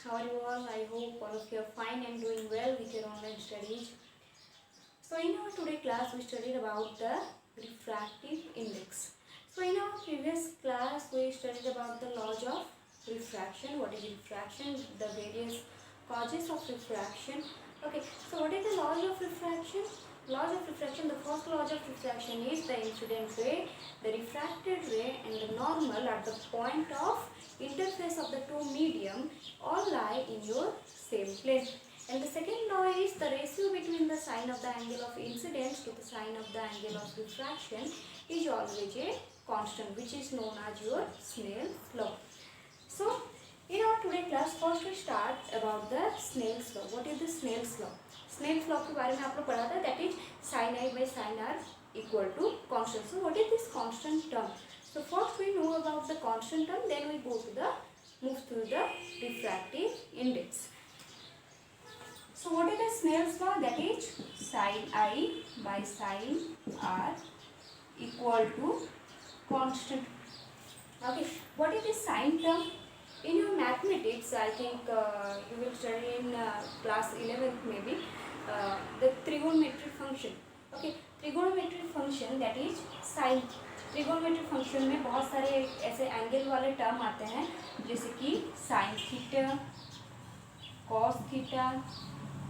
How are you all? I hope all of you are fine and doing well with your online studies. So in our today class we studied about the refractive index. So in our previous class we studied about the laws of refraction. What is refraction? The various causes of refraction. Okay, so what is the laws of refraction? Laws of refraction, the first law of refraction is the incident ray, the refracted ray and the normal at the point of interface of the two medium all lie in your same plane. And the second law is the ratio between the sine of the angle of incidence to the sine of the angle of refraction is always a constant, which is known as your Snell's law. So in our today class, first we start about the Snell's law. What is the Snell's law? Snell's law के बारे में आप लोग पढ़ा था, that is sin I by sin r equal to constant. So what is this constant term? So first we know about the constant term, then we move through the refractive index. So what is the Snell's law? That is sin I by sin r equal to constant. Okay, what is this sine term? In your mathematics, I think you will study in class 11th maybe, the trigonometric function. Okay, trigonometric function, that is sine. trigonometric function में बहुत सारे ऐसे angle वाले term आते हैं, जैसे कि sine theta, cos theta,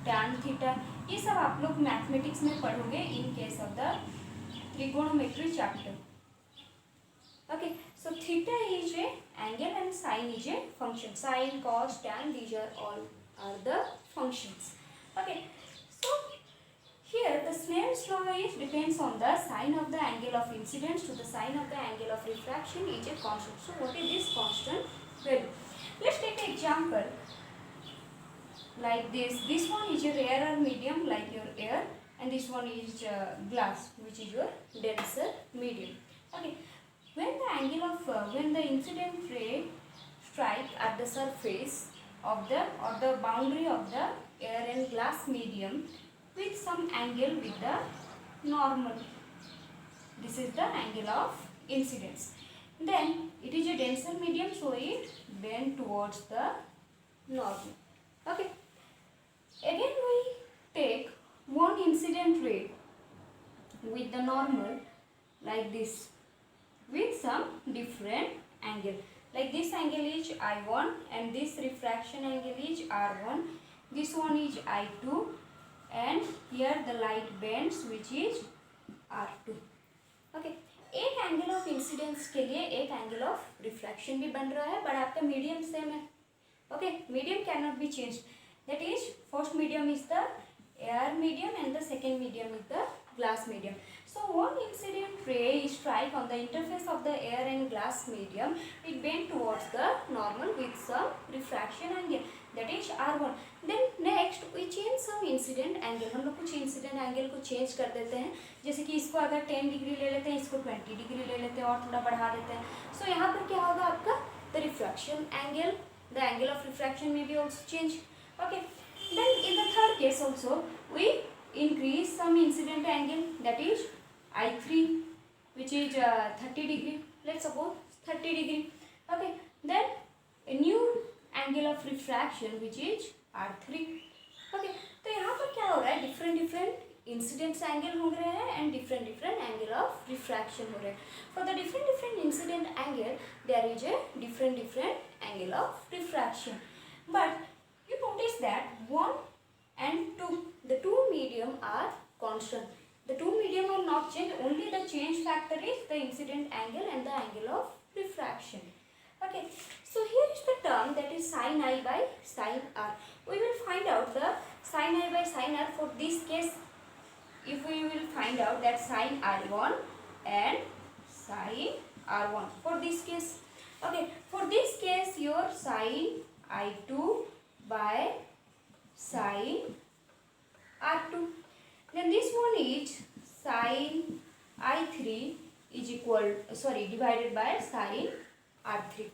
tan theta, ये सब आप लोग मैथमेटिक्स में पढ़ोगे इन case of the trigonometry chapter. Okay, so theta is a angle and sine is a function. Sine, cos, tan, these are all the functions. Okay, so here the Snell's law is depends on the sine of the angle of incidence to the sine of the angle of refraction is a constant. So what is this constant value? Let's take an example like this. This one is your air or medium like your air, and this one is glass, which is your denser medium. Okay. When the incident ray strike at the surface of the boundary of the air and glass medium with some angle with the normal, this is the angle of incidence. Then it is a denser medium, so it bend towards the normal. Okay. Again we take one incident ray with the normal like this, with some different angle. Like this angle is I1 and this refraction angle is R1. This one is I2 and here the light bends, which is R2. Okay. एक angle of incidence के लिए एक angle of refraction भी बन रहा है, but आपका medium same है. Okay, medium can not be change. That is first medium is the air medium and the second medium is the glass medium. So one incident ray strike on the interface of the air and glass medium, it bend towards the normal with some refraction angle, that is R1. Then next we change some incident angle. हम लोग कुछ incident angle को change कर देते हैं, जैसे कि इसको अगर 10 डिग्री ले लेते हैं, इसको 20 डिग्री ले लेते हैं और थोड़ा बढ़ा देते हैं. So यहाँ पर क्या होगा आपका the refraction angle, the angle of refraction may be also changed. Okay. Then in the third case also we increase some incident angle, that is I3, which is 30 degree. Let's suppose 30 degree. Okay. Then a new angle of refraction, which is R3. Okay. तो यहाँ पर क्या हो रहा है, different incident angle हो रहे हैं and different angle of refraction हो रहे हैं. For the different incident angle, there is a different angle of refraction. But you notice that 1 and 2, the two medium are constant. The two medium are not changed, only the change factor is the incident angle and the angle of refraction. Okay, so here is the term, that is sin I by sin r. We will find out the sin I by sin r. For this case, if we will find out that sin r1 and sin r1 for this case. Okay, for this case your sin I2 by sin R2. Then this one is sin I3 is divided by sin R3.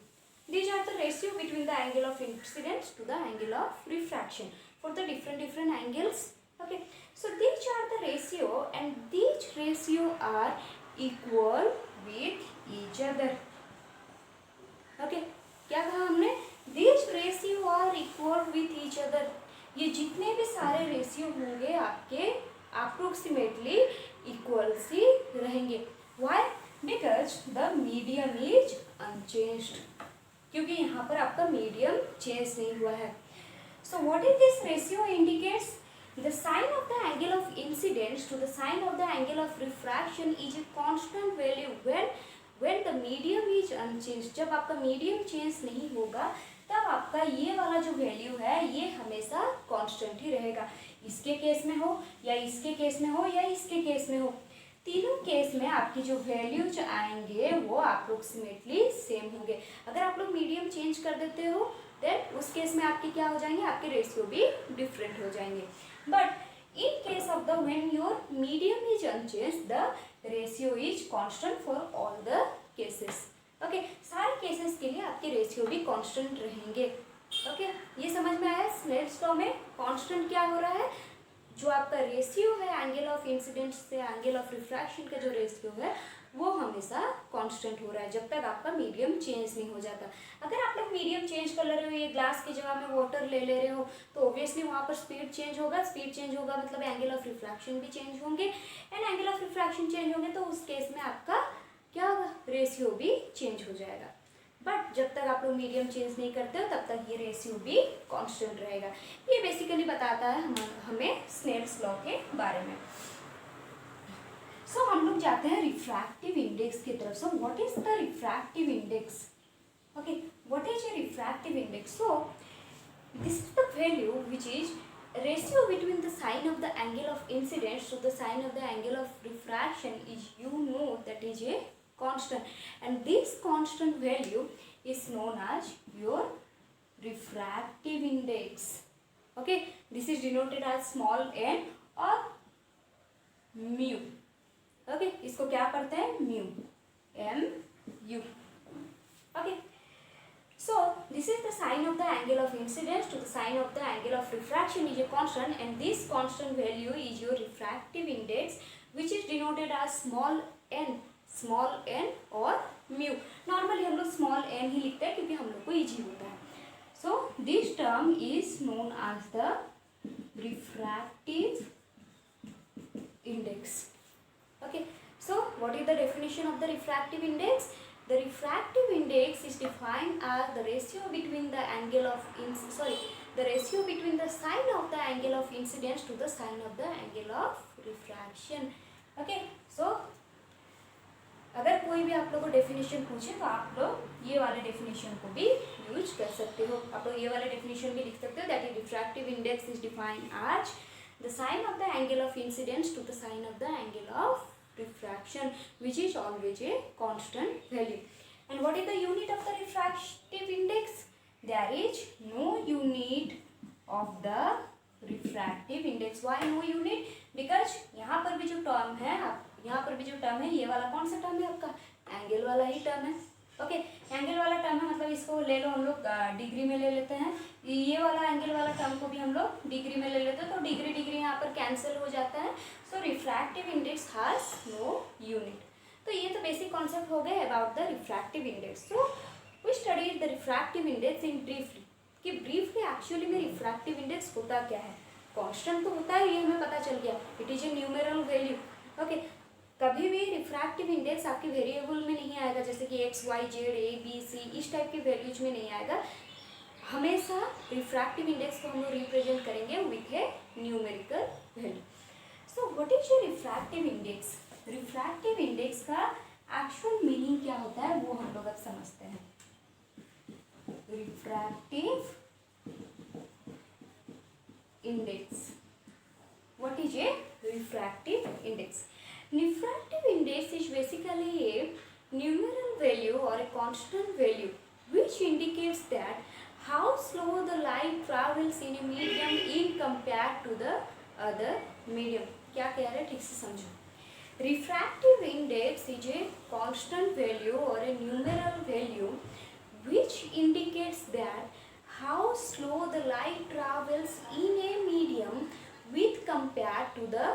These are the ratio between the angle of incidence to the angle of refraction for the different angles. Okay, so these are the ratio and these ratio are equal with each other. Okay, क्या कहा हमने? These ratio are equal ये जितने भी सारे ratio होंगे आपके approximately equal सी रहेंगे। Why? Because the medium is unchanged, क्योंकि यहाँ पर आपका मीडियम चेंज नहीं हुआ है। सो what is this ratio indicates? The sine of the angle of incidence to the sine of the angle of refraction is a constant value when the medium is unchanged। जब आपका medium change नहीं होगा तब आपका ये वाला जो value है ये हमेशा कांस्टेंट ही रहेगा। इसके केस में हो या इसके केस में हो या इसके केस में हो, तीनों केस में आपकी जो वैल्यूज आएंगे वो अप्रोक्सीमेटली सेम होंगे। अगर आप लोग मीडियम चेंज कर देते हो देन उस केस में आपके क्या हो जाएंगे, आपके रेशियो भी डिफरेंट हो जाएंगे। But in case of the when your medium is unchanged the ratio is constant for all the cases. Okay, सारे केसेस के लिए आपके रेशियो भी कांस्टेंट रहेंगे। ओके, ये समझ में आया? स्नेल्स लॉ में कांस्टेंट क्या हो रहा है, जो आपका रेशियो है एंगल ऑफ इंसिडेंस से एंगल ऑफ रिफ्रैक्शन का जो रेशियो है वो हमेशा कांस्टेंट हो रहा है जब तक आपका मीडियम चेंज नहीं हो जाता। अगर आप लोग मीडियम चेंज कर ले रहे हो, ये ग्लास की जगह में वाटर ले रहे हो, तो ऑब्वियसली वहाँ पर स्पीड चेंज होगा। स्पीड चेंज होगा मतलब एंगल ऑफ रिफ्रैक्शन भी चेंज होंगे, and angle of refraction change होंगे तो उस केस में आपका क्या होगा, रेशियो भी चेंज हो जाएगा। बट जब तक आप लोग मीडियम चेंज नहीं करते हो तब तक ये रेशियो भी कांस्टेंट रहेगा। ये बेसिकली बताता है हमें स्नेल्स लॉ के बारे में। सो हम लोग जाते हैं रिफ्रैक्टिव इंडेक्स की तरफ। सो what is the refractive index? Okay, what is a refractive index? So this is the value which is ratio between the sine of the angle of incidence to the sine of the angle of refraction is, you know, that is a constant, and this constant value is known as your refractive index. Okay, this is denoted as small n or mu. Okay, इसको क्या पढ़ते हैं, mu, mu. Okay, so this is the sine of the angle of incidence to the sine of the angle of refraction is a constant, and this constant value is your refractive index, which is denoted as small n और mu. Normally हम लोग small n ही लिखते हैं क्योंकि हम लोग को easy होता है. So this term is known as the refractive index. Okay, so what is the definition of the refractive index? The refractive index is defined as the ratio between the angle of the ratio between the sine of the angle of incidence to the sine of the angle of refraction. Okay, so अगर कोई भी आप लोग को definition पूछे तो आप लोग ये वाले डेफिनेशन को भी यूज कर सकते हो। आप लोग ये वाले डेफिनेशन भी लिख सकते हो, that is refractive index is defined as the sine of the angle of incidence to the sine of the angle of refraction, which is always a constant value. And what is the unit of the refractive index? There is no unit of the refractive index. Why no unit? Because यहाँ पर भी जो term है, यहाँ पर भी जो term है, ये वाला कौन सा टर्म है आपका, एंगल वाला ही टर्म है। ओके, एंगल वाला टर्म है मतलब इसको ले लो हम लोग डिग्री में ले लेते हैं, ये वाला एंगल वाला टर्म को भी हम लोग डिग्री में ले लेते हैं, तो डिग्री डिग्री यहाँ पर कैंसिल हो जाता है। So refractive index has no unit. तो ये तो बेसिक कॉन्सेप्ट हो गए about the refractive index. So we studied the refractive index in briefly, कि ब्रीफली एक्चुअली में रिफ्रैक्टिव इंडेक्स होता क्या है। कांस्टेंट तो होता है, ये हमें पता चल गया, it is a numeral value. Okay, कभी भी रिफ्रैक्टिव इंडेक्स आपके वेरिएबल में नहीं आएगा, जैसे कि X Y Z A B C इस टाइप के वैल्यूज में नहीं आएगा। हमेशा रिफ्रैक्टिव इंडेक्स को हम लोग रिप्रेजेंट करेंगे with A numerical value. So what is your refractive index? Refractive index का एक्चुअल मीनिंग क्या होता है वो हम लोग अब समझते हैं। Refractive index, what is a refractive index? Refractive index is basically a numeral value or a constant value which indicates that how slow the light travels in a medium in compared to the other medium. क्या कह रहे हैं ठीक से समझो। Refractive index is a constant value or a numeral value which indicates that how slow the light travels in a medium with compared to the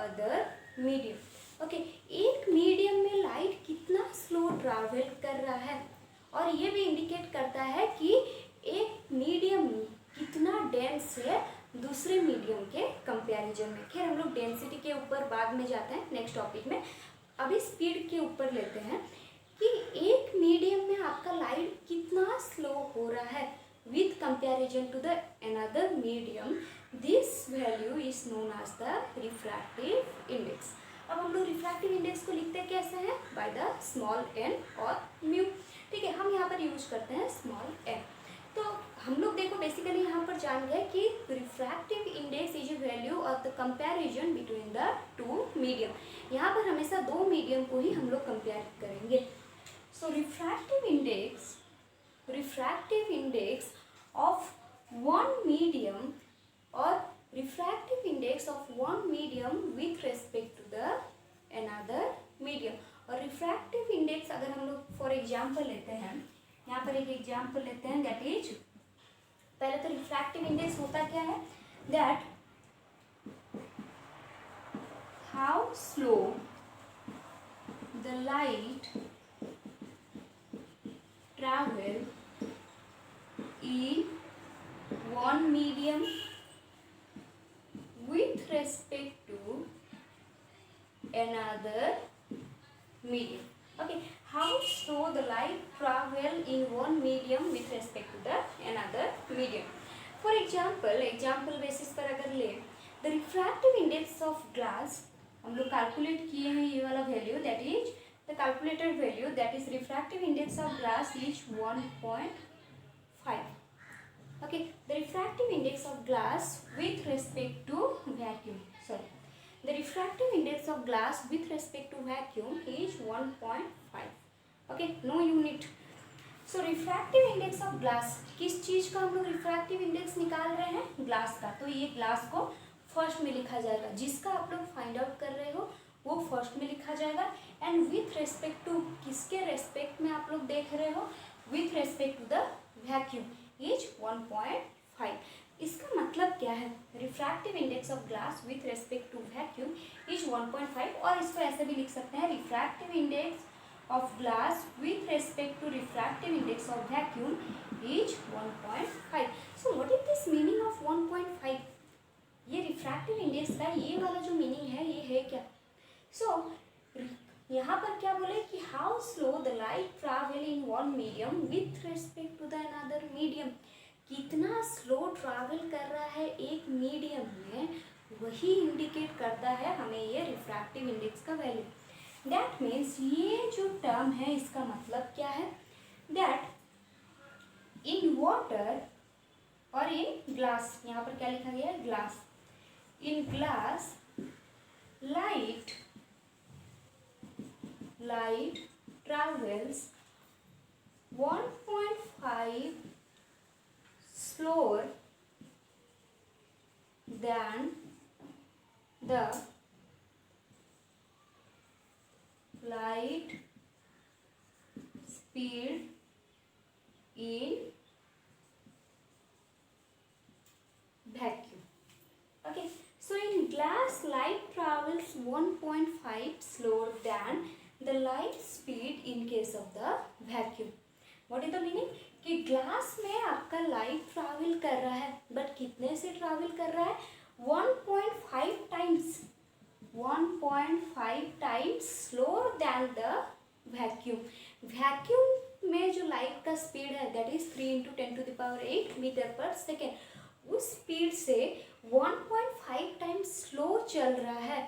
other medium. Okay, एक medium में light कितना स्लो ट्रैवल कर रहा है, और ये भी indicate करता है कि एक मीडियम कितना डेंस है दूसरे मीडियम के कंपैरिजन में। खैर हम लोग डेंसिटी के ऊपर बाद में जाते हैं नेक्स्ट टॉपिक में, अभी स्पीड के ऊपर लेते हैं कि एक मीडियम में आपका लाइट कितना स्लो हो रहा है with comparison to the another medium, this value is known as the refractive index. अब हम लोग रिफ्रैक्टिव इंडेक्स को लिखते कैसे हैं, बाय द स्मॉल एन और म्यू। ठीक है, हम यहाँ पर यूज करते हैं स्मॉल एन। तो हम लोग देखो बेसिकली यहाँ पर जान गए कि refractive index is a value of the comparison between the two medium. यहाँ पर हमेशा दो मीडियम को ही हम लोग कंपेयर करेंगे। So refractive index of one medium और refractive index of one medium with respect to the another medium. और रिफ्रैक्टिव इंडेक्स अगर हम लोग फॉर एग्जाम्पल लेते हैं, यहाँ पर एक एग्जाम्पल लेते हैं, दैट इज, पहले तो रिफ्रैक्टिव इंडेक्स होता क्या है, that how slow the light travel in one medium with respect to another medium. Okay, how slow the light travel in one medium with respect to the another medium. For example basis पर अगर ले, the refractive index of glass, हम लोग calculate किए हैं ये वाला value, that is the calculated value, that is refractive index of glass is 1.5. Okay, the refractive index of glass with respect to vacuum, the refractive index of glass with respect to vacuum is 1.5. okay, no unit. So refractive index of glass, किस चीज का हम लोग refractive index निकाल रहे हैं, glass का। तो ये ग्लास को फर्स्ट में लिखा जाएगा, जिसका आप लोग फाइंड आउट कर रहे हो वो फर्स्ट में लिखा जाएगा। एंड विथ रेस्पेक्ट टू, किसके रेस्पेक्ट में आप लोग देख रहे हो, with respect to the vacuum is 1.5। इसका मतलब क्या है, refractive index of glass with respect to vacuum is 1.5। और इसको ऐसे भी लिख सकते हैं, refractive index of glass with respect to refractive index of vacuum is 1.5। So what is this meaning of 1.5? ये रिफ्रैक्टिव इंडेक्स का ये वाला जो मीनिंग है ये है क्या? सो यहाँ पर क्या बोले कि how slow the light travel in one medium with respect to the another medium, कितना स्लो ट्रैवल कर रहा है एक मीडियम में, वही इंडिकेट करता है हमें ये रिफ्रैक्टिव इंडेक्स का वैल्यू। दैट मीन्स ये जो टर्म है इसका मतलब क्या है, दैट इन वाटर और इन ग्लास, यहाँ पर क्या लिखा गया है, glass, in glass light travels 1.5 slower than the light speed in vacuum. Okay, so in glass light travels 1.5 slower than the light speed in case of the vacuum. What is the meaning? कि glass में आपका light travel कर रहा है, but कितने से travel कर रहा है, 1.5 times slower then the vacuum. Vacuum में जो लाइट का स्पीड है that is 3 × 10⁸ metre per second, उस स्पीड से 1.5 टाइम्स स्लो चल रहा है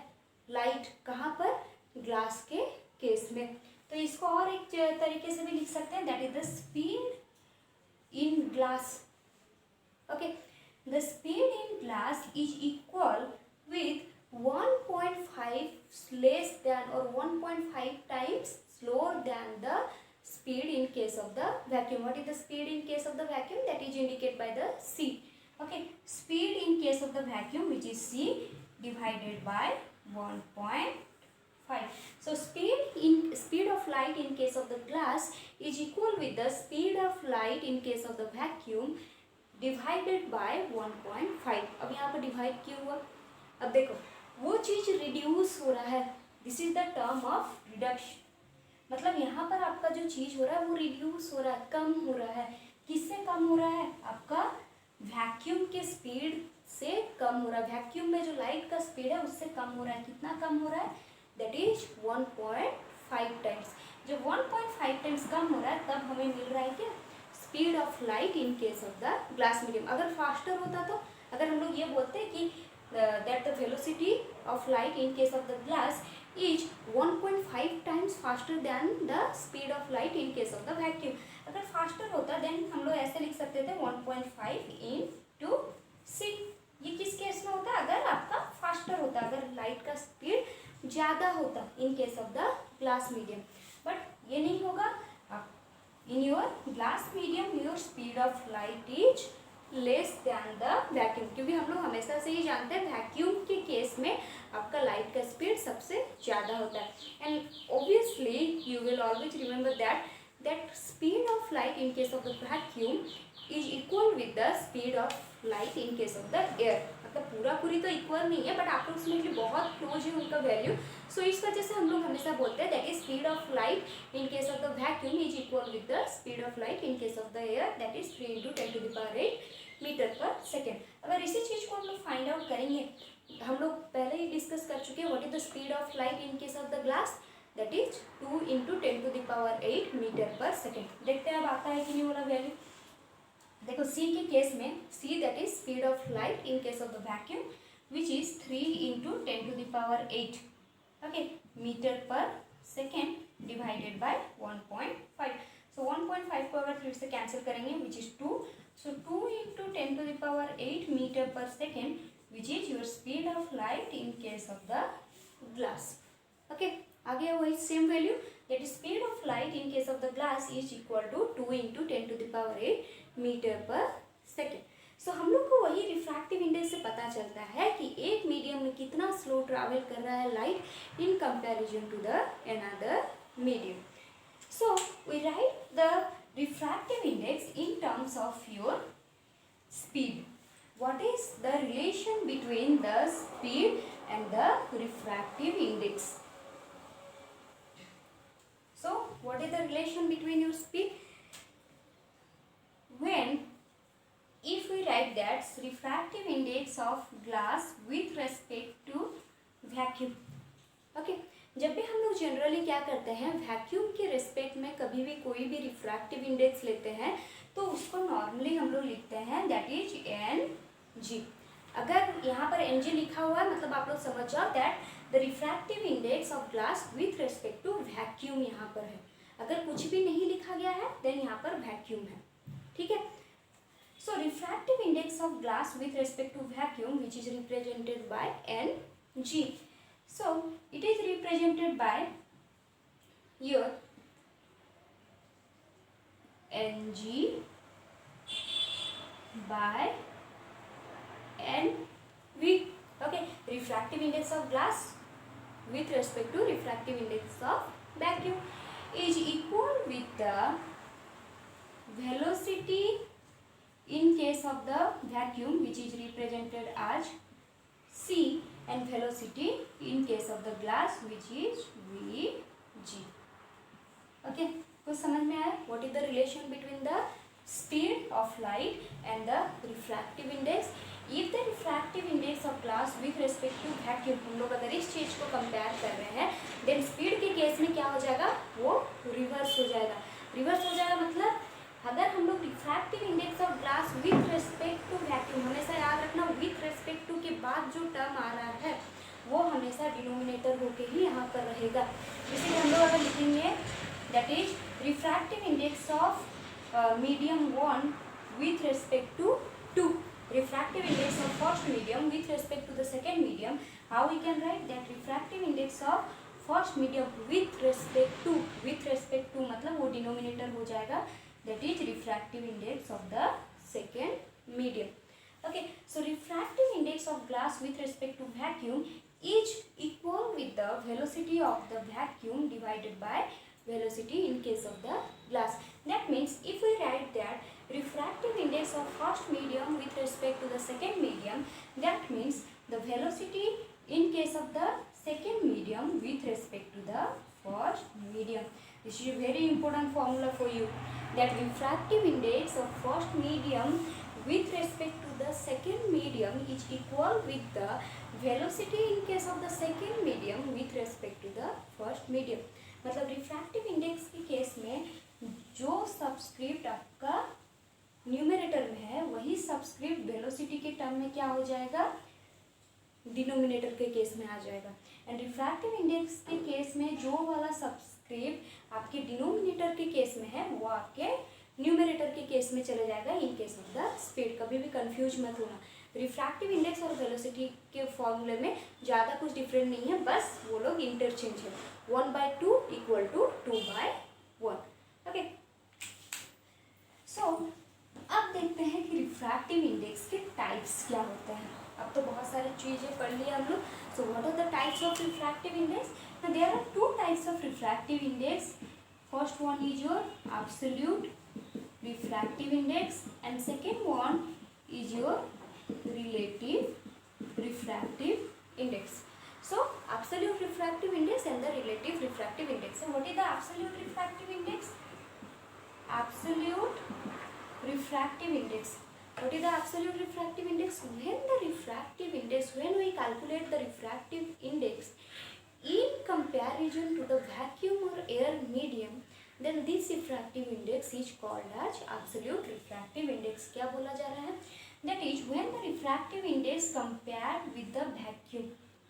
लाइट, कहाँ पर, ग्लास के केस में। तो इसको और एक तरीके से भी लिख सकते हैं, that is the speed in glass. Okay, the speed in glass is equal with 1.5 less than और 1.5 times slower then the speed in case of the vacuum. What is the speed in case of the vacuum? That is indicated by the C. Okay, speed in case of the vacuum, which is C divided by 1.5. So speed of light in case of the glass is equal with the speed of light in case of the vacuum divided by 1.5. अब यहाँ पर divide क्यों हुआ? अब देखो वो चीज reduce हो रहा है, this is the term of reduction. मतलब यहाँ पर आपका जो चीज हो रहा है वो रिड्यूस हो रहा है, कम हो रहा है। किससे कम हो रहा है? आपका वैक्यूम के स्पीड से कम हो रहा है, वैक्यूम में जो लाइट का स्पीड है उससे कम हो रहा है। कितना कम हो रहा है? That is 1.5 times. जब 1.5 टाइम्स कम हो रहा है तब हमें मिल रहा है क्या? Speed of light in case of the glass medium. अगर फास्टर होता तो, अगर हम लोग ये बोलते हैं कि that the velocity of light in case of the glass is 1.5 times faster than the speed of light in case of the vacuum। अगर फास्टर होता देन हम लोग ऐसे लिख सकते थे 1.5 into c। ये किस केस में होता? अगर आपका फास्टर होता, अगर लाइट का स्पीड ज़्यादा होता इन case of the glass medium. But ये नहीं होगा। In your glass medium your speed of light is less than the vacuum, क्योंकि हम लोग हमेशा से ही जानते हैं वैक्यूम के केस में आपका लाइट का स्पीड सबसे ज़्यादा होता है। And obviously you will always remember that speed of light in case of the vacuum is equal with the speed of light in case of the air. मतलब पूरा पूरी तो इक्वल नहीं है, बट अप्रोक्सीमेटली बहुत क्लोज है उनका value. सो इस वजह से हम लोग हमेशा बोलते हैं that is speed of light in case of the vacuum is equal with the speed of light in case of the air, that is 3 × 10⁸ metre per second. अगर इसी चीज़ को हम लोग फाइंड आउट करेंगे, हम लोग पहले ही डिस्कस कर चुके हैं what is the speed of light in case of the glass, that is 2 × 10⁸ metre per second. देखते हैं अब आता है कि नहीं वाला वैल्यू। देखो सी के केस में, C that is speed of light in case of the vacuum which is 3 × 10⁸ okay metre per second divided by 1.5। So 1.5 को अगर फिर से कैंसिल करेंगे which is 2, so 2 × 10⁸ meter per second which is your speed of light in case of the glass। okay, आ गया वही same value, that is speed of light in case of the glass is equal to 2 × 10⁸ meter per second। so हम लोग को वही refractive index से पता चलता है कि एक मीडियम में कितना स्लो ट्रैवल कर रहा है light in comparison to the another medium. so we write the refractive index in terms of your speed। what is the relation between the speed and the refractive index? so what is the relation between your speed? when if we write that refractive index of glass with respect to vacuum, okay, जब भी हम लोग generally क्या करते हैं vacuum के respect में कभी भी कोई भी रिफ्रैक्टिव इंडेक्स लेते हैं तो उसको नॉर्मली हम लोग लिखते हैं दैट इज Ng। अगर यहाँ पर Ng लिखा हुआ है मतलब आप लोग समझ जाओ that the refractive index of glass with respect to vacuum यहाँ पर है। अगर कुछ भी नहीं लिखा गया है देन यहाँ पर वैक्यूम है, ठीक है। So refractive index of glass with respect to vacuum which is represented by Ng। so it is represented by your Ng by Nv। okay, refractive index of glass with respect to refractive index of vacuum is equal with the velocity in case of the vacuum which is represented as c and velocity in case of the glass which is Vg। okay, कुछ समझ में आया what is the relation between the speed of light and the refractive index? if the refractive index of glass with respect to vacuum, हम लोग अगर इस चीज को कंपेयर कर रहे हैं then speed के केस में क्या हो जाएगा, वो रिवर्स हो जाएगा। रिवर्स हो जाएगा मतलब अगर हम लोग refractive index of glass with respect to vacuum, हमेशा याद रखना विथ रेस्पेक्ट टू के बाद जो टर्म आ रहा है वो हमेशा डिनोमिनेटर होके ही यहाँ पर रहेगा। इसलिए हम लोग अगर लिखेंगे that is refractive index of medium 1 with respect to 2, refractive index of first medium with respect to the second medium, how we can write that refractive index of first medium with respect to मतलब वो denominator हो जाएगा that is refractive index of the second medium। okay, so refractive index of glass with respect to vacuum is equal with the velocity of the vacuum divided by velocity in case of the glass। that means if we write that refractive index of first medium with respect to the second medium, that means the velocity in case of the second medium with respect to the first medium। this is a very important formula for you, that refractive index of first medium with respect to the second medium is equal with the velocity in case of the second medium with respect to the first medium. मतलब refractive index के case में जो subscript आपका numerator में है वही subscript velocity के term में क्या हो जाएगा, डिनोमिनेटर के केस में आ जाएगा। एंड रिफ्रैक्टिव इंडेक्स के केस में जो वाला सबस्क्रिप्ट आपके डिनोमिनेटर के केस में है वो आपके न्यूमरेटर के केस में चले जाएगा इन केस ऑफ द स्पीड। कभी भी कंफ्यूज मत होना, रिफ्रैक्टिव इंडेक्स और वेलोसिटी के फॉर्मूले में ज़्यादा कुछ डिफरेंट नहीं है, बस वो लोग इंटरचेंज है। 1/2 इक्वल टू 2/1। ओके, सो अब देखते हैं कि रिफ्रैक्टिव इंडेक्स के टाइप्स क्या होते हैं। अब तो बहुत सारी चीज़ें पढ़ लिया हम लोग। So what are the types of refractive index? There are two types of refractive index. First one is your absolute refractive index and second one is your relative refractive index. So absolute refractive index and the relative refractive index. So what is the absolute refractive index? Absolute refractive index. What is the absolute refractive index? When the refractive index, when we calculate the refractive index in comparison to the vacuum or air medium, then this refractive index is called as absolute refractive index. क्या बोला जा रहा है? That is when the refractive index compared with the vacuum.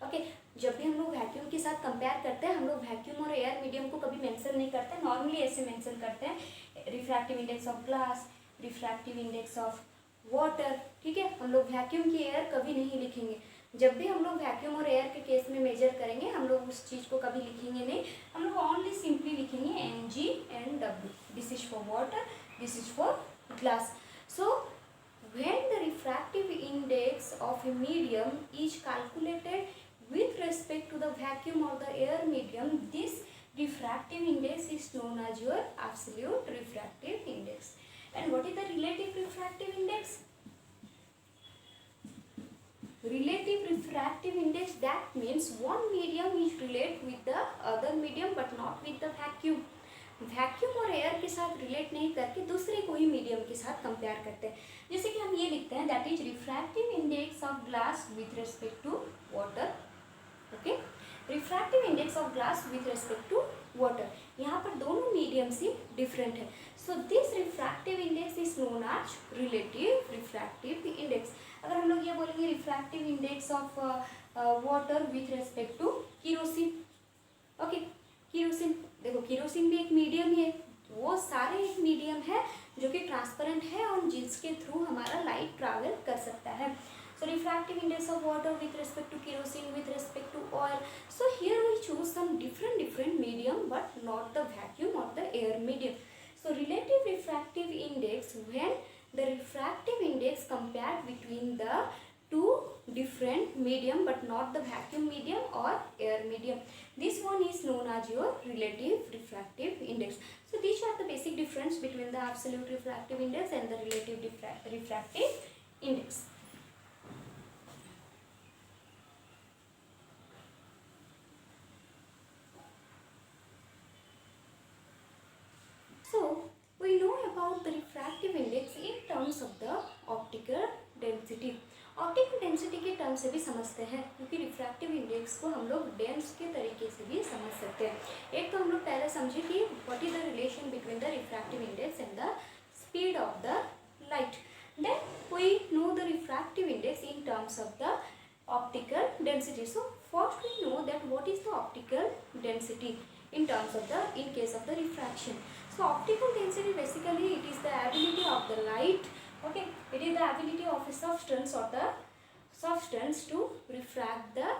Okay, जब भी हम लोग vacuum के साथ कंपेयर करते हैं, हम लोग वैक्यूम और एयर मीडियम को कभी मेंशन नहीं करते, नॉर्मली ऐसे मेंशन करते हैं refractive index of glass, refractive index of water. ठीक है, हम लोग वैक्यूम की एयर कभी नहीं लिखेंगे। जब भी हम लोग वैक्यूम और एयर के केस में मेजर करेंगे, हम लोग उस चीज़ को कभी लिखेंगे नहीं, हम लोग ओनली सिंपली लिखेंगे Ng and W. This is for water, this is for glass. So when the refractive index of a medium is calculated with respect to the vacuum or the air medium, this refractive index is known as your absolute refractive index. And what is the relative refractive index? Relative refractive index, that means one medium is relate with the other medium but not with the vacuum. Vacuum और air के साथ relate नहीं करके दूसरे कोई medium के साथ compare करते हैं। जैसे कि हम ये लिखते हैं that is refractive index of glass with respect to water. Okay, refractive index of glass with respect to water. यहाँ पर दोनों मीडियम्स ही डिफरेंट है. So this refractive index is known as relative refractive index. अगर हम लोग ये बोलेंगे refractive index of water with respect to kerosene. Okay, kerosene, देखो कीरोसिन भी एक मीडियम ही है, वो सारे एक मीडियम है जो कि ट्रांसपेरेंट है और जिसके थ्रू हमारा लाइट ट्रैवल कर सकता है. So refractive index of water with respect to kerosene, with respect to oil. So here we choose some different medium but not the vacuum or the air medium. So relative refractive index, when the refractive index compared between the two different medium but not the vacuum medium or air medium. This one is known as your relative refractive index. So these are the basic difference between the absolute refractive index and the relative refractive index. So we know about the refractive index in terms of the optical density. Optical density के term से भी समझते हैं क्योंकि refractive index को हम लोग dense के तरीके से भी समझ सकते हैं. एक तो हम लोग पहले समझे कि what is the relation between the refractive index and the speed of the light. Then we know the refractive index in terms of the optical density. So first we know that what is the optical density in terms of the in case of the refraction. So optical density basically it is the ability of the light, okay, it is the ability of a substance or the substance to refract the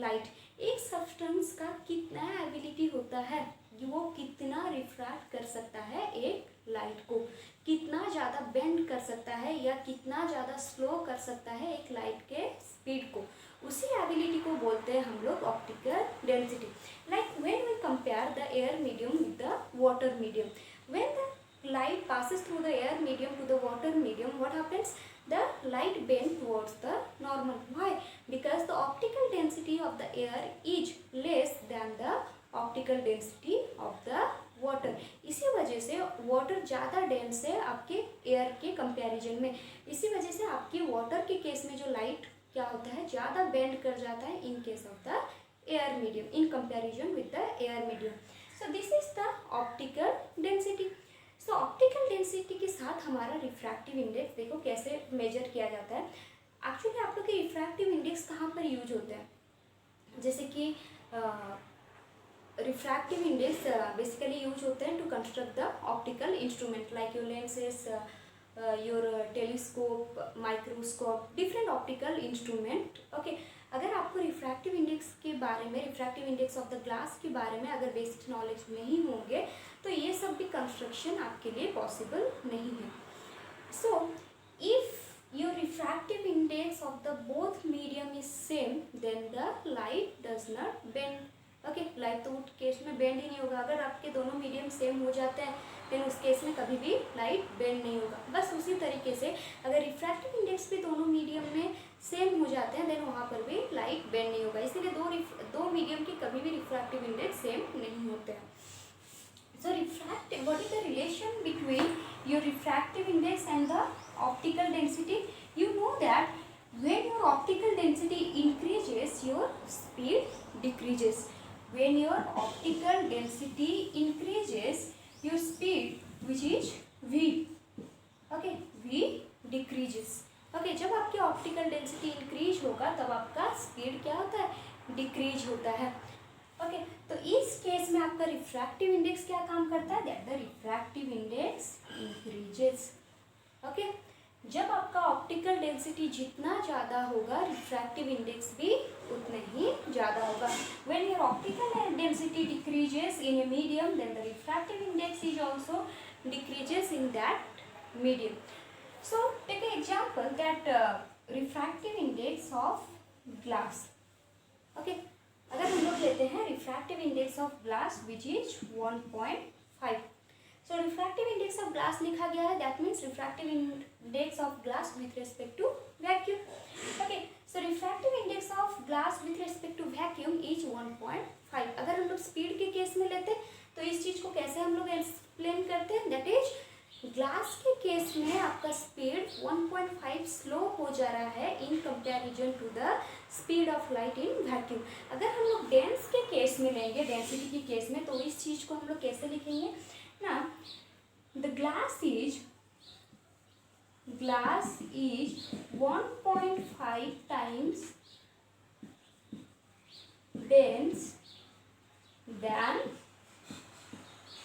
light. एक substance का कितना ability होता है, वो कितना refract कर सकता है एक लाइट को, कितना ज़्यादा बेंड कर सकता है या कितना ज़्यादा स्लो कर सकता है एक लाइट के स्पीड को, उसी एबिलिटी को बोलते हैं हम लोग optical density. Like when we compare the air medium with the water medium, when the light passes through the air medium to the water medium, what happens? The light bends towards the normal. Why? Because the optical density of the air is less than the optical density of the water. इसी वजह से water ज़्यादा dense है आपके air के comparison में। इसी वजह से आपकी वाटर के केस में जो लाइट क्या होता है, ज़्यादा बेंड कर जाता है इन case of the air medium in comparison with the air medium. So this is the optical density. So optical density के साथ हमारा रिफ्रैक्टिव इंडेक्स देखो कैसे मेजर किया जाता है। एक्चुअली आप लोग के रिफ्रैक्टिव इंडेक्स कहाँ पर यूज होते हैं, जैसे कि रिफ्रैक्टिव इंडेक्स बेसिकली यूज होते हैं to construct the optical instrument like your lenses, your telescope, microscope, different optical instrument. Okay, अगर आपको रिफ्रैक्टिव इंडेक्स के बारे में, refractive index of the glass के बारे में अगर बेसिक नॉलेज नहीं होंगे तो ये सब भी कंस्ट्रक्शन आपके लिए पॉसिबल नहीं है। So if your refractive index of the both medium is same then the light does not bend. Okay, light तो उस केस में बेंड ही नहीं होगा। अगर आपके दोनों मीडियम सेम हो जाते हैं देन उस केस में कभी भी लाइट बेंड नहीं होगा। बस उसी तरीके से अगर रिफ्रैक्टिव इंडेक्स भी दोनों मीडियम में सेम हो जाते हैं देन वहाँ पर भी लाइट बेंड नहीं होगा। इसीलिए दो मीडियम के कभी भी रिफ्रैक्टिव इंडेक्स सेम नहीं होते हैं। So refractive, what is the relation between your refractive index and the optical density? You know that when your optical density increases, your speed decreases. When your optical density increases, your speed, which is V, okay, V decreases. Okay, जब आपकी optical density increase होगा तब आपका speed क्या होता है, decrease होता है। ओके, तो इस केस में आपका रिफ्रैक्टिव इंडेक्स क्या काम करता है, that the refractive index increases. Okay, जब आपका ऑप्टिकल डेंसिटी जितना ज़्यादा होगा रिफ्रैक्टिव इंडेक्स भी उतना ही ज़्यादा होगा। When your optical density decreases in a medium then the refractive index is also decreases in that medium. So take a example that refractive index of glass. Okay, अगर हम लोग लेते हैं refractive index of glass which is 1.5। So refractive index of glass लिखा गया है, that means refractive index of glass with respect to vacuum. Okay, so refractive index of glass with respect to vacuum is 1.5। अगर हम लोग speed के case में लेते तो इस चीज़ को कैसे हम लोग एक्सप्लेन करते हैं, दैट इज ग्लास के केस में आपका स्पीड 1.5 स्लो हो जा रहा है in comparison to the speed of light in vacuum. अगर हम लोग डेंस के केस में लेंगे, डेंसिटी के केस में, तो इस चीज़ को हम लोग कैसे लिखेंगे ना, the glass is 1.5 times dense than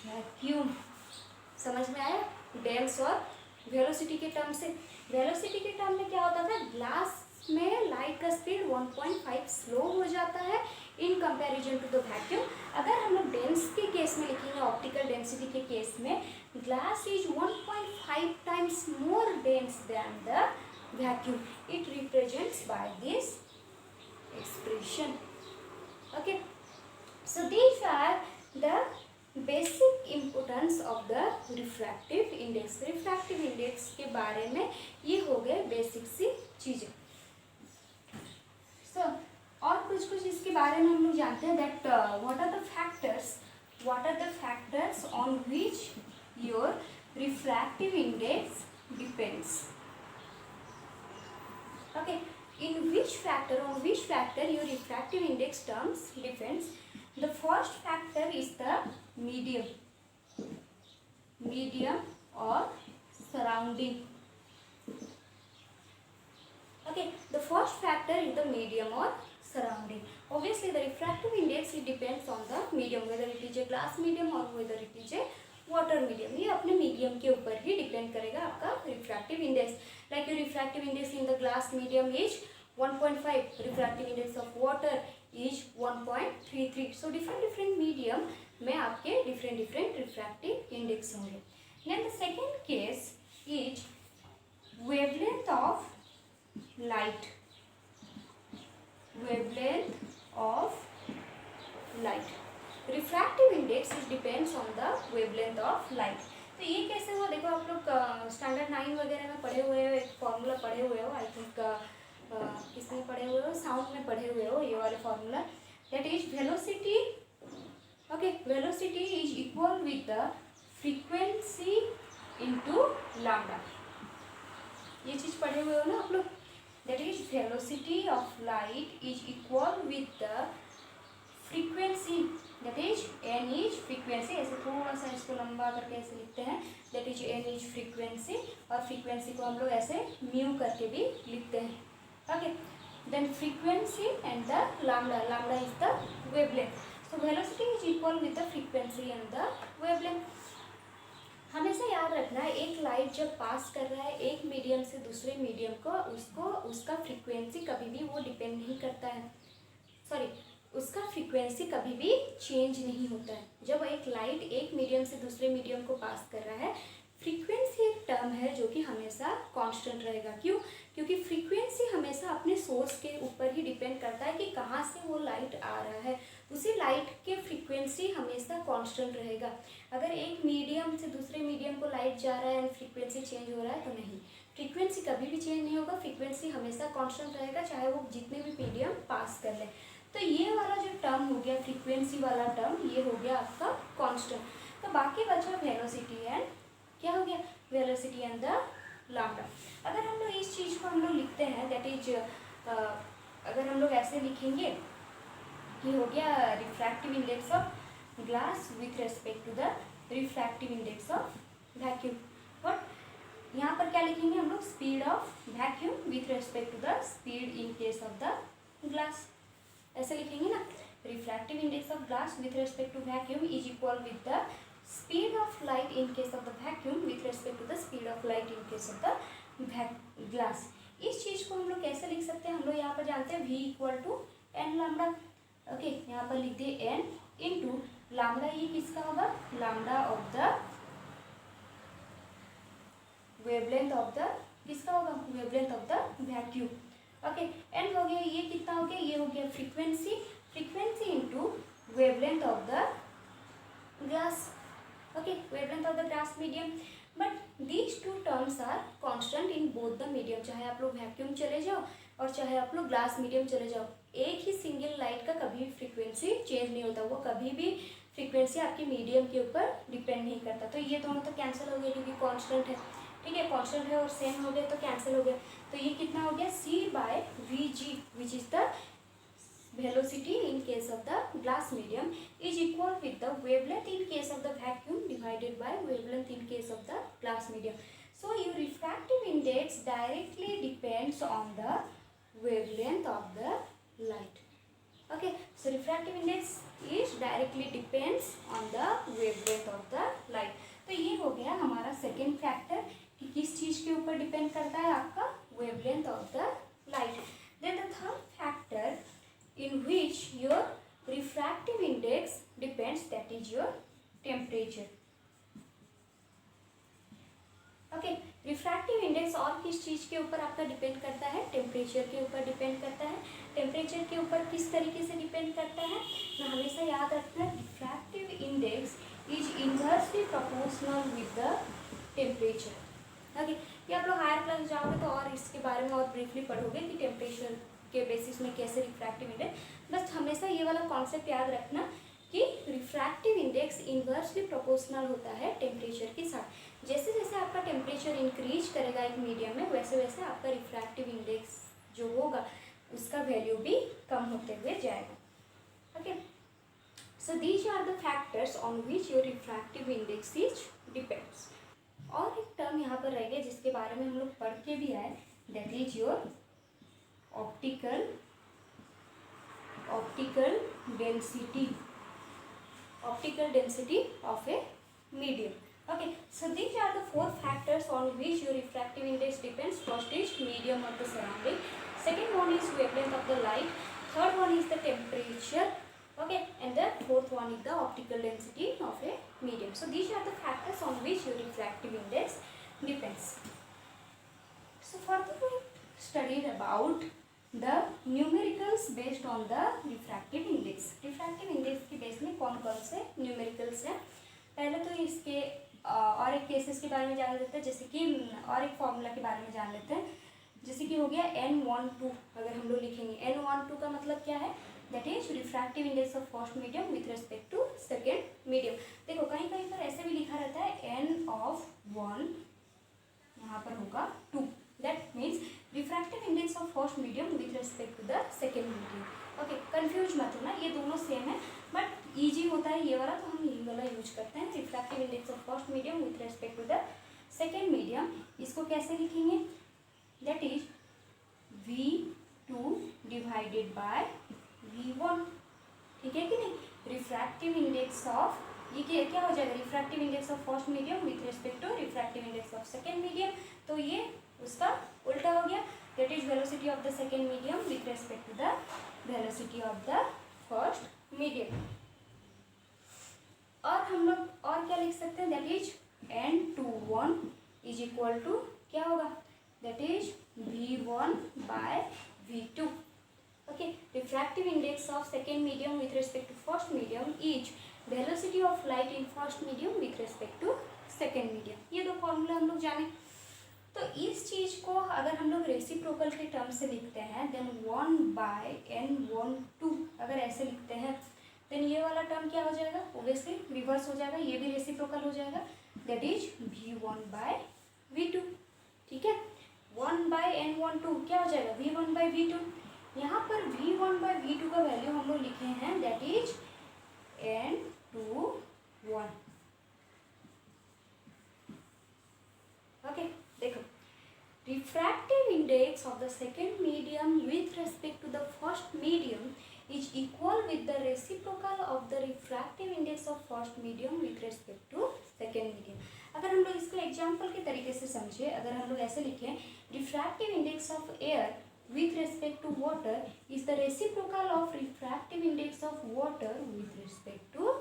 vacuum. समझ में आया, डेंस और वेलोसिटी के टर्म से। वेलोसिटी के टर्म में क्या होता था, ग्लास में लाइट का स्पीड 1.5 स्लो हो जाता है in comparison to the vacuum. अगर हम लोग डेंस के केस में लिखेंगे, ऑप्टिकल डेंसिटी के केस में, glass is 1.5 times more dense than the vacuum. It represents by this expression. Okay, so these are the basic importance of the refractive index. Refractive index के बारे में ये हो गए बेसिक सी चीज़ें। सो और कुछ इसके बारे में हम लोग जानते हैं, that what are the factors on which your refractive index depends. Okay, on which factor your refractive index terms depends. The first factor is the medium or surrounding. Okay, the first factor is the medium or surrounding. Obviously the refractive index it depends on the medium, whether it is a glass medium or whether it is a water medium. ये अपने medium के ऊपर ही depend करेगा आपका refractive index. Like your refractive index in the glass medium is 1.5, refractive index of water is 1.33। So different medium में आपके different refractive index होंगे। Then the second case is wavelength of light. Refractive index is depends on the wavelength of light. तो ये कैसे हुआ, देखो आप लोग स्टैंडर्ड 9 वगैरह में पढ़े हुए हो, एक फॉर्मूला पढ़े हुए हो, आई थिंक किसमें पढ़े हुए हो, साउंड में पढ़े हुए हो, ये वाले formula, that is velocity okay, velocity is equal with the frequency into lambda. ये चीज पढ़े हुए हो ना आप लोग, that is velocity of light is equal with the frequency, that is N is frequency. ऐसे थोड़ा सा इसको लंबा करके ऐसे लिखते हैं, that is N is frequency, और फ्रीक्वेंसी को हम लोग ऐसे म्यू करके भी लिखते हैं। Okay, then frequency and the lambda, lambda is the wavelength. So velocity is equal with the frequency and the wavelength. हमेशा याद रखना है, एक लाइट जब पास कर रहा है एक मीडियम से दूसरे मीडियम को, उसका फ्रीक्वेंसी कभी भी वो डिपेंड नहीं करता है, सॉरी उसका फ्रीक्वेंसी कभी भी चेंज नहीं होता है। जब एक लाइट एक मीडियम से दूसरे मीडियम को पास कर रहा है, फ्रीक्वेंसी एक टर्म है जो कि हमेशा कांस्टेंट रहेगा। क्यों? क्योंकि फ्रीक्वेंसी हमेशा अपने सोर्स के ऊपर ही डिपेंड करता है कि कहाँ से वो लाइट आ रहा है, उसी लाइट के फ्रीक्वेंसी हमेशा कांस्टेंट रहेगा। अगर एक मीडियम से दूसरे मीडियम को लाइट जा रहा है एंड फ्रीक्वेंसी चेंज हो रहा है तो नहीं, फ्रीक्वेंसी कभी भी चेंज नहीं होगा, फ्रीक्वेंसी हमेशा कांस्टेंट रहेगा, चाहे वो जितने भी मीडियम पास कर ले। तो ये वाला जो टर्म हो गया फ्रीक्वेंसी वाला टर्म, ये हो गया आपका कांस्टेंट। तो बाकी बचा वेलोसिटी एंड क्या हो गया, वेलोसिटी एंड द लैम्डा। अगर हम लोग इस चीज़ को हम लोग लिखते हैं, दैट इज अगर हम लोग ऐसे लिखेंगे, ये हो गया refractive index of glass with respect to the refractive index of vacuum. But यहाँ पर क्या लिखेंगे हम लोग, speed of vacuum with respect to the speed in case of the glass, ऐसे लिखेंगे ना। Refractive index of glass with respect to vacuum is equal with the speed of light in case of the vacuum with respect to the speed of light in case of the glass. इस चीज़ को हम लोग कैसे लिख सकते हैं, हम लोग यहाँ पर जानते हैं v equal to N lambda. Okay, यहाँ पर लिख दिए n इंटू लैम्डा, ये किसका होगा, lambda of the wavelength of the, किसका होगा, wavelength of the vacuum. Okay, N हो गया, ये कितना हो गया, ये हो गया frequency, frequency into wavelength of the glass. Okay, wavelength of the glass medium. But these two terms are constant in both the medium, चाहे आप लोग वैक्यूम चले जाओ और चाहे आप लोग ग्लास मीडियम चले जाओ, एक ही सिंगल लाइट का कभी भी फ्रीक्वेंसी चेंज नहीं होता, वो कभी भी फ्रीक्वेंसी आपके मीडियम के ऊपर डिपेंड नहीं करता। तो ये दोनों तो कैंसिल हो गया क्योंकि कांस्टेंट है, ठीक है, कांस्टेंट है और सेम हो गया तो कैंसिल हो गया। तो ये कितना हो गया, c by V G which is the velocity in case of the glass medium is equal with the wavelength in case of the vacuum divided by wavelength in case of the glass medium. So your refractive index directly depends on the wavelength of the light. Okay, so refractive index is directly depends on the wavelength of the light. तो ये हो गया हमारा second factor कि किस चीज़ के ऊपर depend करता है, आपका wavelength of the light. Then the third factor in which your refractive index depends, that is your temperature. Okay, refractive index और किस चीज़ के ऊपर आपका डिपेंड करता है, टेम्परेचर के ऊपर डिपेंड करता है। टेम्परेचर के ऊपर किस तरीके से डिपेंड करता है, तो हमेशा याद रखना है refractive index is inversely proportional with the temperature. Okay, ये आप लोग हायर क्लास जाओगे तो और इसके बारे में और ब्रीफली पढ़ोगे कि टेम्परेचर के बेसिस में कैसे रिफ्रैक्टिव इंडेक्स, बस हमेशा ये वाला कॉन्सेप्ट याद रखना कि रिफ्रैक्टिव इंडेक्स इनवर्सली प्रोपोर्शनल होता है टेम्परेचर के साथ। जैसे जैसे आपका टेम्परेचर इंक्रीज करेगा एक मीडियम में, वैसे वैसे आपका रिफ्रैक्टिव इंडेक्स जो होगा उसका वैल्यू भी कम होते हुए जाएगा। Okay, so these are the factors on which your refractive index is depends. और एक टर्म यहाँ पर रह गया जिसके बारे में हम लोग पढ़ के भी आए, that is your optical density of a medium. Okay, so these are the four factors on which your refractive index depends. First is medium of the surrounding, second one is wavelength of the light, third one is the temperature, okay, and the fourth one is the optical density of a medium. So these are the factors on which your refractive index depends. So further we studied about the numericals based on the refractive index. refractive index के base में कौन कौन से numericals हैं, पहले तो इसके और एक केसेस के बारे में जान लेते हैं, जैसे कि और एक फॉर्मूला के बारे में जान लेते हैं, जैसे कि हो गया n12। अगर हम लोग लिखेंगे n12 का मतलब क्या है, that is refractive index of first medium with respect to second medium. देखो कहीं कहीं पर ऐसे भी लिखा रहता है n of 1, यहाँ पर होगा 2, that means refractive index of first medium with respect to the second medium. Okay, confuse मत होना, ये दोनों सेम है बट ईजी होता है ये वाला, तो हम ये वाला यूज करते हैं। Refractive index of first medium with respect to the second medium, इसको कैसे लिखेंगे, that is V2 divided by V1, ठीक है कि नहीं। रिफ्रैक्टिव इंडेक्स ऑफ, ये क्या हो जाएगा, refractive index of first medium with respect to refractive index of second medium, तो ये उसका उल्टा हो गया, that is velocity of the second medium with respect to the velocity of the first medium. और हम लोग और क्या लिख सकते हैं, that is N21 is equal to क्या होगा, that is V1 by V2। Okay, refractive index of second medium with respect to first medium is velocity of light in first medium with respect to second medium. ये दो formula हम लोग जाने। तो इस चीज को अगर हम लोग रेसिप्रोकल के टर्म से लिखते हैं, देन 1/N12 अगर ऐसे लिखते हैं, देन ये वाला टर्म क्या हो जाएगा, ओब्वियसली रिवर्स हो जाएगा, ये भी रेसिप्रोकल हो जाएगा, that is V1 by V2, ठीक है। 1/N12 क्या हो जाएगा, V1 बाय V2। यहाँ पर V1 बाय V2 का वैल्यू हम लोग लिखे हैं, दैट इज N21। ओके, देखो refractive index of the second medium with respect to the first medium is equal with the reciprocal of the refractive index of first medium with respect to second medium. अगर हम लोग इसको example के तरीके से समझे, अगर हम लोग ऐसे लिखें, refractive index of air with respect to water is the reciprocal of refractive index of water with respect to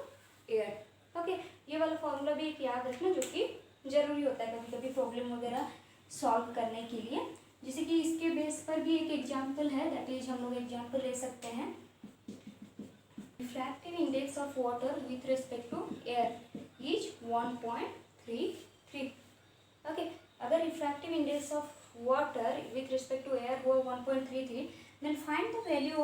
air। Okay, ये वाला फॉर्मूला भी एक याद रखना जो कि जरूरी होता है कभी कभी प्रॉब्लम वगैरह सॉल्व करने के लिए। जैसे कि इसके बेस पर भी एक एग्जांपल है, दैट इज हम लोग एग्जांपल ले सकते हैं, refractive index of water with respect to air is 1.33। Okay, अगर refractive index of water with respect to air हो 1.33, then find the value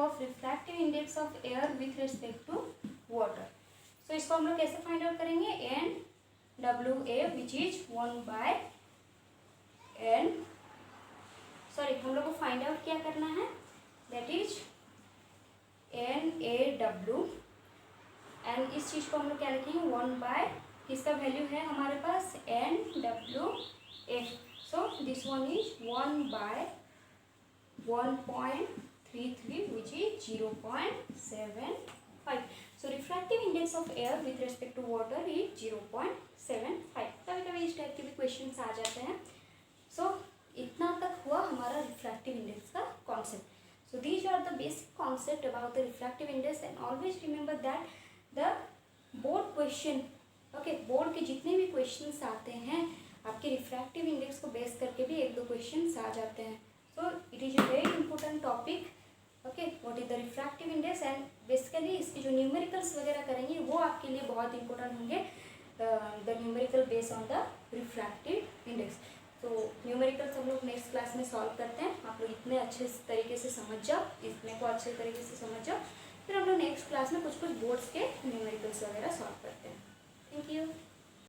of refractive index of air with respect to water। so इसको हम लोग कैसे find out करेंगे, NWA which is 1/N, sorry हम लोग को फाइंड आउट क्या करना है, दैट इज NAW, एंड इस चीज को हम लोग क्या लिखेंगे, 1/, किसका वैल्यू है हमारे पास, NWA, so this one is 1/1.33 which is 0.75। So refractive index of air with respect to water is 0.75। कभी कभी इस टाइप के भी क्वेश्चन आ जाते हैं। सो इतना तक हुआ हमारा रिफ्रैक्टिव इंडेक्स का concept. So these are the basic concept about the refractive index, and always remember that the board question, okay, board के जितने भी क्वेश्चंस आते हैं आपके रिफ्रैक्टिव इंडेक्स को बेस करके भी एक दो क्वेश्चंस आ जाते हैं। So it is a very important topic. Okay, what is the refractive index, and basically इसके जो न्यूमेरिकल्स वगैरह करेंगे वो आपके लिए बहुत इंपॉर्टेंट होंगे, the numerical base on the refractive index. तो न्यूमेरिकल्स हम लोग नेक्स्ट क्लास में सॉल्व करते हैं। आप लोग इतने अच्छे तरीके से समझ जाओ, इतने को अच्छे तरीके से समझ जाओ, फिर हम लोग नेक्स्ट क्लास में कुछ बोर्ड्स के न्यूमेरिकल्स वगैरह सॉल्व करते हैं। Thank you.